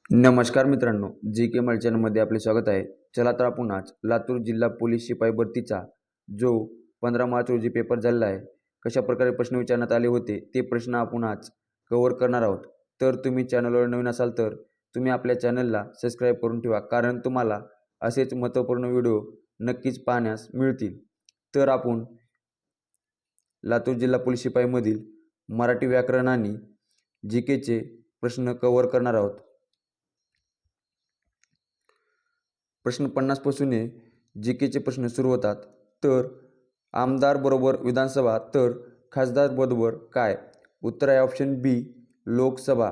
नमस्कार मित्रांनो, जी के मराठी चॅनलमध्ये आपले स्वागत आहे. चला तर आपण आज लातूर जिल्हा पोलीस शिपाई भरतीचा जो 15 मार्च रोजी पेपर झालेला आहे, कशा प्रकारे प्रश्न विचारण्यात आले होते ते प्रश्न आपण आज कव्हर करणार आहोत. तर तुम्ही चॅनलवर नवीन असाल तर तुम्ही आपल्या चॅनलला सबस्क्राईब करून ठेवा, कारण तुम्हाला असेच महत्त्वपूर्ण व्हिडिओ नक्कीच पाहण्यास मिळतील. तर आपण लातूर जिल्हा पोलीस शिपाईमधील मराठी व्याकरण आणि जी केचे प्रश्न कव्हर करणार आहोत. प्रश्न 50 पासून जी केचे प्रश्न सुरू होतात. तर आमदार बरोबर विधानसभा तर खासदार बरोबर काय? उत्तर आहे ऑप्शन बी लोकसभा.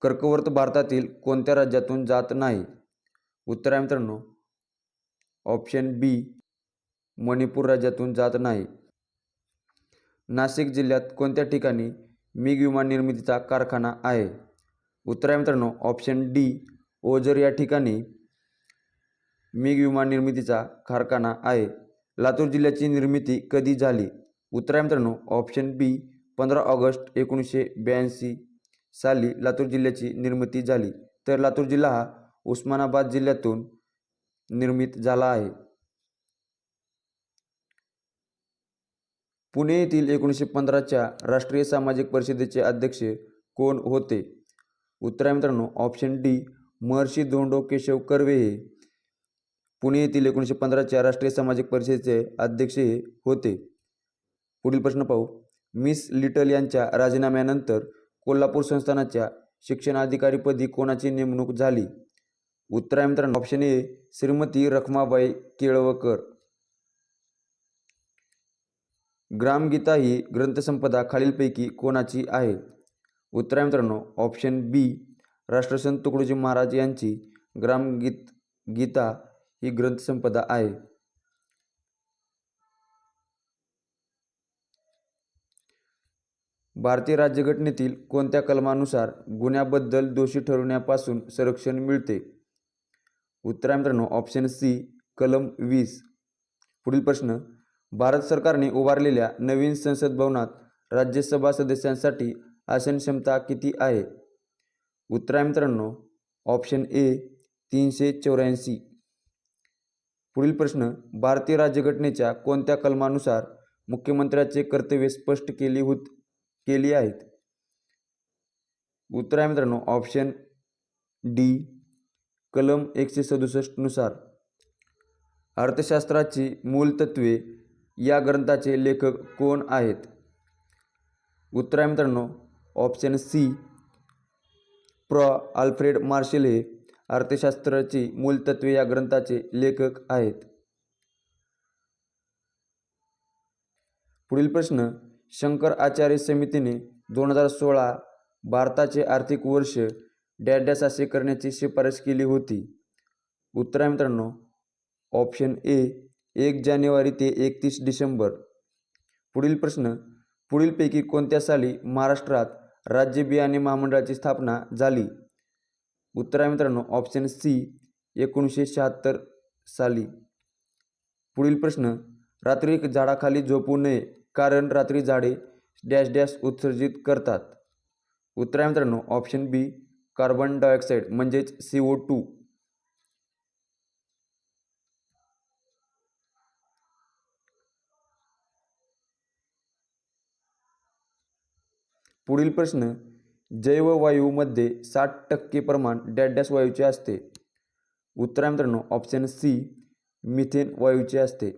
कर्कवृत्त भारतातील कोणत्या राज्यातून जात नाही? उत्तर आहे मित्रांनो ऑप्शन बी मणिपूर राज्यातून जात नाही. नाशिक जिल्ह्यात कोणत्या ठिकाणी मिग विमान निर्मितीचा कारखाना आहे? उत्तर आहे मित्रांनो ऑप्शन डी ओझर या ठिकाणी मिग विमान निर्मितीचा कारखाना आहे. लातूर जिल्ह्याची निर्मिती कधी झाली? उत्तर आहे मित्रांनो ऑप्शन बी 15 ऑगस्ट 1982 साली लातूर जिल्ह्याची निर्मिती झाली. तर लातूर जिल्हा हा उस्मानाबाद जिल्ह्यातून निर्मित झाला आहे. पुणे येथील 1915च्या राष्ट्रीय सामाजिक परिषदेचे अध्यक्ष कोण होते? उत्तर आहे मित्रांनो ऑप्शन डी महर्षी धोंडो केशव कर्वे हे पुणे येथील 1915च्या राष्ट्रीय सामाजिक परिषदेचे अध्यक्ष होते. पुढील प्रश्न पाहू. मिस लिटल यांच्या राजीनाम्यानंतर कोल्हापूर संस्थानाच्या शिक्षणाधिकारीपदी कोणाची नेमणूक झाली? उत्तर आहे मित्रांनो ऑप्शन ए श्रीमती रखमाबाई केळवकर. ग्रामगीता ही ग्रंथसंपदा खालीलपैकी कोणाची आहे? उत्तर आहे मित्रांनो ऑप्शन बी राष्ट्रसंत तुकडोजी महाराज यांची गीता ही ग्रंथसंपदा आहे. भारतीय राज्यघटनेतील कोणत्या कलमानुसार गुन्ह्याबद्दल दोषी ठरवण्यापासून संरक्षण मिळते? उत्तर आहे मित्रांनो ऑप्शन सी कलम 20. पुढील प्रश्न. भारत सरकारने उभारलेल्या नवीन संसद भवनात राज्यसभा सदस्यांसाठी आसन क्षमता किती आहे? उत्तर आहे मित्रांनो ऑप्शन ए 384. पुढील प्रश्न. भारतीय राज्यघटनेच्या कोणत्या कलमानुसार मुख्यमंत्र्याचे कर्तव्ये स्पष्ट केली आहेत? उत्तर आहे मित्रांनो ऑप्शन डी कलम 167 नुसार. अर्थशास्त्राची मूल तत्त्वे या ग्रंथाचे लेखक कोण आहेत? उत्तर आहे मित्रांनो option C pro Alfred Marshall हे अर्थशास्त्राची मूलतत्वे या ग्रंथाचे लेखक आहेत. पुढील प्रश्न. शंकर आचार्य समितीने 2016 भारताचे आर्थिक वर्ष डॅश असे करण्याची शिफारस केली होती? उत्तर आहे मित्रांनो ऑप्शन ए 1 जानेवारी ते 31 डिसेंबर. पुढील प्रश्न. पुढीलपैकी कोणत्या साली महाराष्ट्रात राज्य बियाणे महामंडळाची स्थापना झाली? उत्तर आहे मित्रांनो ऑप्शन सी 1976 साली. पुढील प्रश्न. रात्री झाडाखाली झोपू नये कारण रात्री झाडे डॅश उत्सर्जित करतात? उत्तर आहे मित्रांनो ऑप्शन बी कार्बन डायऑक्साईड म्हणजेच CO2. पुढील प्रश्न. जैववायूमध्ये 60% प्रमाण डॅश वायूचे असते? उत्तर आहे मित्रांनो ऑप्शन सी मिथेन वायूचे असते.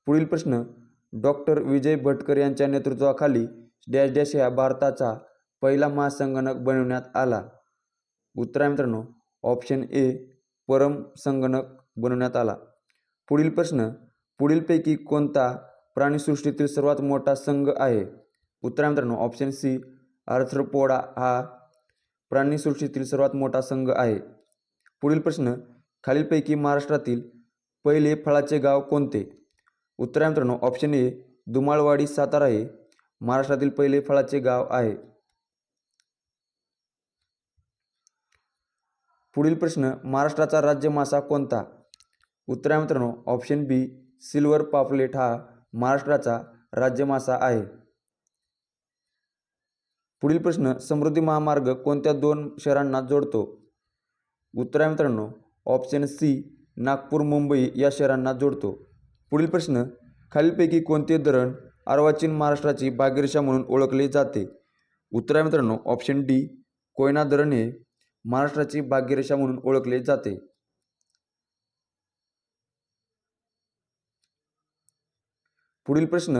पुढील प्रश्न. डॉक्टर विजय भटकर यांच्या नेतृत्वाखाली डॅश ह्या भारताचा पहिला महासंगणक बनवण्यात आला? उत्तर आहे मित्रांनो ऑप्शन ए परम संगणक बनवण्यात आला. पुढील प्रश्न. पुढीलपैकी कोणता प्राणीसृष्टीतील सर्वात मोठा संघ आहे? उत्तर आहे मित्रांनो ऑप्शन सी आर्थ्रोपोडा हा प्राणीसृष्टीतील सर्वात मोठा संघ आहे. पुढील प्रश्न. खालीलपैकी महाराष्ट्रातील पहिले फळाचे गाव कोणते? उत्तर आहे मित्रांनो ऑप्शन ए धुमाळवाडी सातारा हे महाराष्ट्रातील पहिले फळाचे गाव आहे. पुढील प्रश्न. महाराष्ट्राचा राज्य मासा कोणता? उत्तर आहे मित्रांनो ऑप्शन बी सिल्वर पापलेट हा महाराष्ट्राचा राज्य मासा आहे. पुढील प्रश्न, समृद्धी महामार्ग कोणत्या 2 शहरांना जोडतो? उत्तर आहे मित्रांनो ऑप्शन सी, नागपूर मुंबई या शहरांना जोडतो. पुढील प्रश्न, खालीलपैकी कोणते धरण अर्वाचीन महाराष्ट्राची भागीरथी म्हणून ओळखले जाते? उत्तर आहे मित्रांनो ऑप्शन डी, कोयना धरण हे महाराष्ट्राची भागीरथी म्हणून ओळखले जाते. पुढील प्रश्न,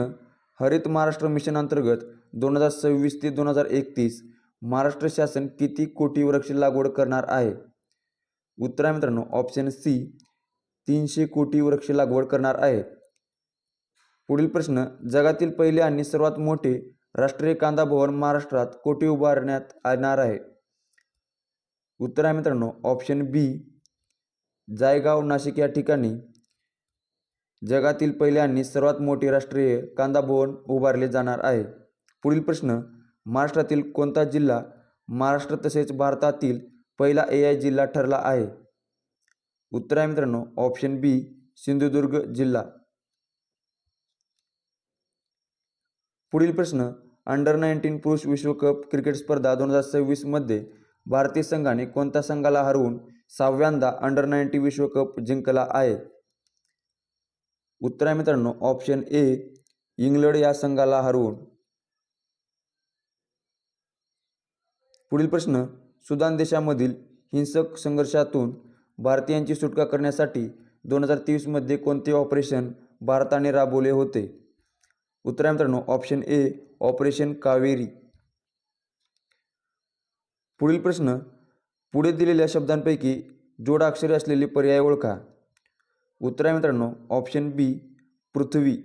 हरित महाराष्ट्र मिशन अंतर्गत 2026 ते 2031 महाराष्ट्र शासन किती कोटी वृक्ष लागवड करणार आहे? उत्तर आहे मित्रांनो ऑप्शन सी, 300 कोटी वृक्ष लागवड करणार आहे. पुढील प्रश्न, जगातील पहिले आणि सर्वात मोठे राष्ट्रीय कांदा भवन महाराष्ट्रात कोठे उभारण्यात येणार आहे? उत्तर आहे मित्रांनो ऑप्शन बी, जायगाव नाशिक या ठिकाणी जगातील पहिले आणि सर्वात मोठे राष्ट्रीय कांदा भवन उभारले जाणार आहे. पुढील प्रश्न, महाराष्ट्रातील कोणता जिल्हा महाराष्ट्र तसेच भारतातील पहिला AI जिल्हा ठरला आहे? उत्तर आहे मित्रांनो ऑप्शन बी, सिंधुदुर्ग जिल्हा. पुढील प्रश्न, अंडर-19 पुरुष विश्वकप क्रिकेट स्पर्धा 2026 मध्ये भारतीय संघाने कोणत्या संघाला हरवून 6व्यांदा अंडर-19 विश्वकप जिंकला आहे? उत्तर आहे मित्रांनो ऑप्शन ए, इंग्लंड या संघाला हरवून. पुढील प्रश्न, सुदान देशामधील हिंसक संघर्षातून भारतीयांची सुटका करण्यासाठी 2023 मध्ये कोणते ऑपरेशन भारताने राबवले होते? उत्तर आहे मित्रांनो ऑप्शन ए, ऑपरेशन कावेरी. पुढील प्रश्न, पुढे दिलेल्या शब्दांपैकी जोडाक्षरे असलेले पर्याय ओळखा. उत्तर आहे मित्रांनो ऑप्शन बी, पृथ्वी.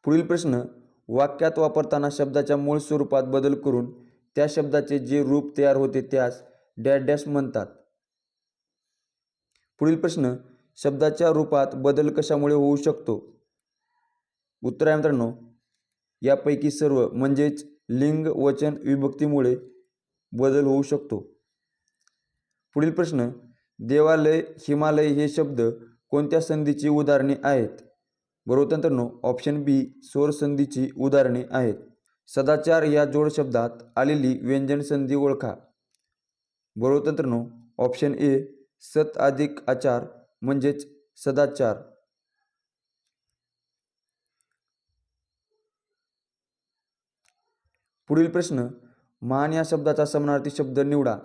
पुढील प्रश्न, वाक्यात वापरताना शब्दाच्या मूळ स्वरूपात बदल करून त्या शब्दाचे जे रूप तयार होते त्यास डॅश डॅश म्हणतात. पुढील प्रश्न, शब्दाच्या रूपात बदल कशामुळे होऊ शकतो? उत्तर आहे मित्रांनो यापैकी सर्व म्हणजेच लिंग, वचन, विभक्तीमुळे बदल होऊ शकतो. पुढील प्रश्न, देवालय, हिमालय हे शब्द कोणत्या संधीची उदाहरणे आहेत? बरोबर मित्रांनो ऑप्शन बी, स्वर संधीची उदाहरणे आहेत. सदाचार या जोड शब्दात आलेली व्यंजन संधी ओळखा. बरोबर मित्रांनो ऑप्शन ए, सत अधिक आचार म्हणजेच सदाचार. पुढील प्रश्न, महान या शब्दाचा समानार्थी शब्द निवडा.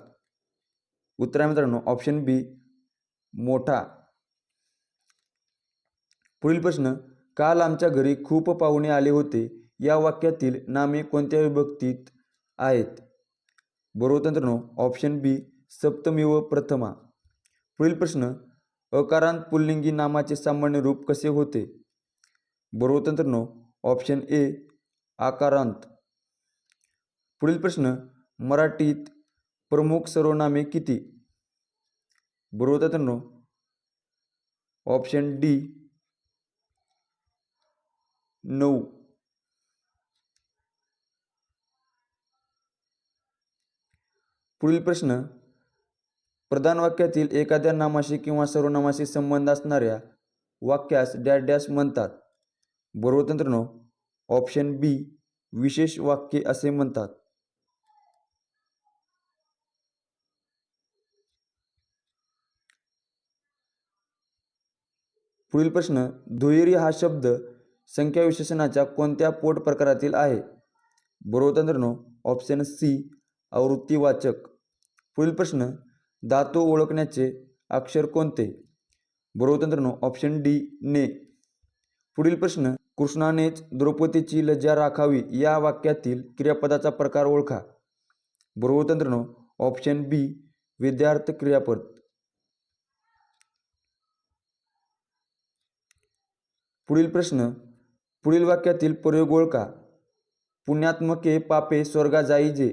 उत्तर आहे मित्रांनो ऑप्शन बी, मोठा. पुढील प्रश्न, काल आमच्या घरी खूप पाहुणे आले होते या वाक्यातील नामे कोणत्या विभक्तीत आहेत? बरोबर मित्रांनो ऑप्शन बी, सप्तमी व प्रथमा. पुढील प्रश्न, अकारांत पुल्लिंगी नामाचे सामान्य रूप कसे होते? बरोबर मित्रांनो ऑप्शन ए, आकारांत. पुढील प्रश्न, मराठीत प्रमुख सर्वनामे किती? बरोबर मित्रांनो ऑप्शन डी, 9. पुढील प्रश्न, प्रधान वाक्यातील एखाद्या नामाशी किंवा सर्वनामाशी संबंध असणाऱ्या वाक्यास डॅश डॅश म्हणतात. बरोबर मित्रांनो ऑप्शन बी, विशेष वाक्ये असे म्हणतात. पुढील प्रश्न, दुहेरी हा शब्द संख्या विशेषणाच्या कोणत्या पोट प्रकारातील आहे? बरोबर मित्रांनो ऑप्शन सी, आवृत्तीवाचक. पुढील प्रश्न, धातू ओळखण्याचे अक्षर कोणते? बरोबर मित्रांनो ऑप्शन डी, ने. पुढील प्रश्न, कृष्णानेच द्रौपदीची लज्जा राखावी या वाक्यातील क्रियापदाचा प्रकार ओळखा. बरोबर मित्रांनो ऑप्शन बी, विद्यार्थ क्रियापद. पुढील प्रश्न, पुढील वाक्यातील प्रयोग ओळखा. पुण्यात्मके पापे स्वर्गा जाईजे.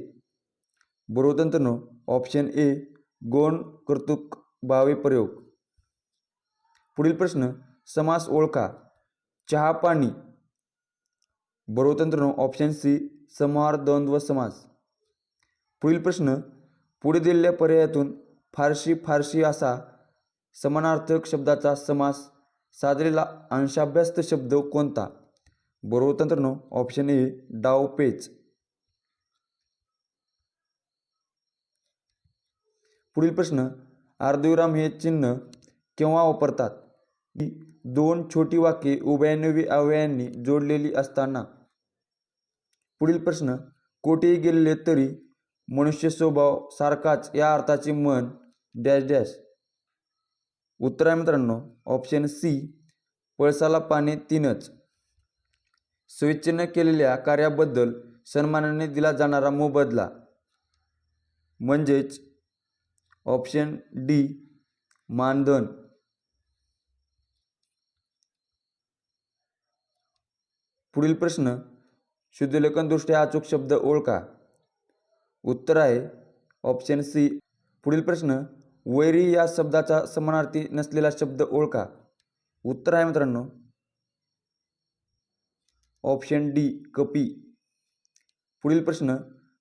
बरोबर मित्रांनो ऑप्शन ए, गौण कर्तृक भावे प्रयोग. पुढील प्रश्न, समास ओळखा. चहा पाणी. बरोबर मित्रांनो ऑप्शन सी, समाहार द्वंद्व समास. पुढील प्रश्न, पुढे दिलेल्या पर्यायातून फारशी फारशी असा समानार्थक शब्दाचा समास साधलेला अंशाभ्यस्त शब्द कोणता? बरोबर मित्रांनो, ऑप्शन ए डावपेच. पुढील प्रश्न, अर्धविराम हे चिन्ह केव्हा वापरतात? ही दोन छोटी वाक्ये उभयान्वयी अवयवांनी जोडलेली असताना. पुढील प्रश्न, कोठेही गेलेले तरी मनुष्य स्वभाव सारखाच या अर्थाचे मन डॅश डॅश. उत्तर आहे मित्रांनो ऑप्शन सी पळसाला पाने तीनच. स्वेच्छेने केलेल्या कार्याबद्दल सन्मानाने दिला जाणारा मोबदला म्हणजेच ऑप्शन डी मानधन. पुढील प्रश्न, शुद्धलेखनदृष्ट्या अचूक शब्द ओळखा. उत्तर आहे ऑप्शन सी. पुढील प्रश्न, वैरी या शब्दाचा समानार्थी नसलेला शब्द ओळखा. उत्तर आहे मित्रांनो ऑप्शन डी कपी. पुढील प्रश्न,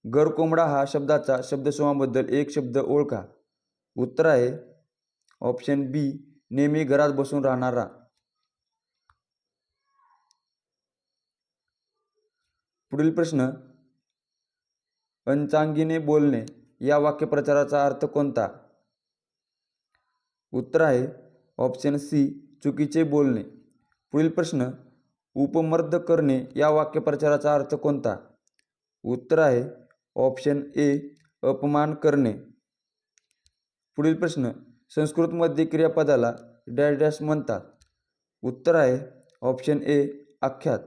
घरकोंबडा हा शब्दाचा शब्दसमूहाबद्दल एक शब्द ओळखा. उत्तर आहे ऑप्शन बी नेहमी घरात बसून राहणारा. पुढील प्रश्न, अंचांगीने बोलणे या वाक्यप्रचाराचा अर्थ कोणता? उत्तर आहे ऑप्शन सी चुकीचे बोलणे. पुढील प्रश्न, उपमर्द करणे या वाक्यप्रचाराचा अर्थ कोणता? उत्तर आहे ऑप्शन ए अपमान करणे. पुढील प्रश्न, संस्कृतमध्ये क्रियापदाला डॅश डॅश म्हणतात. उत्तर आहे ऑप्शन ए आख्यात.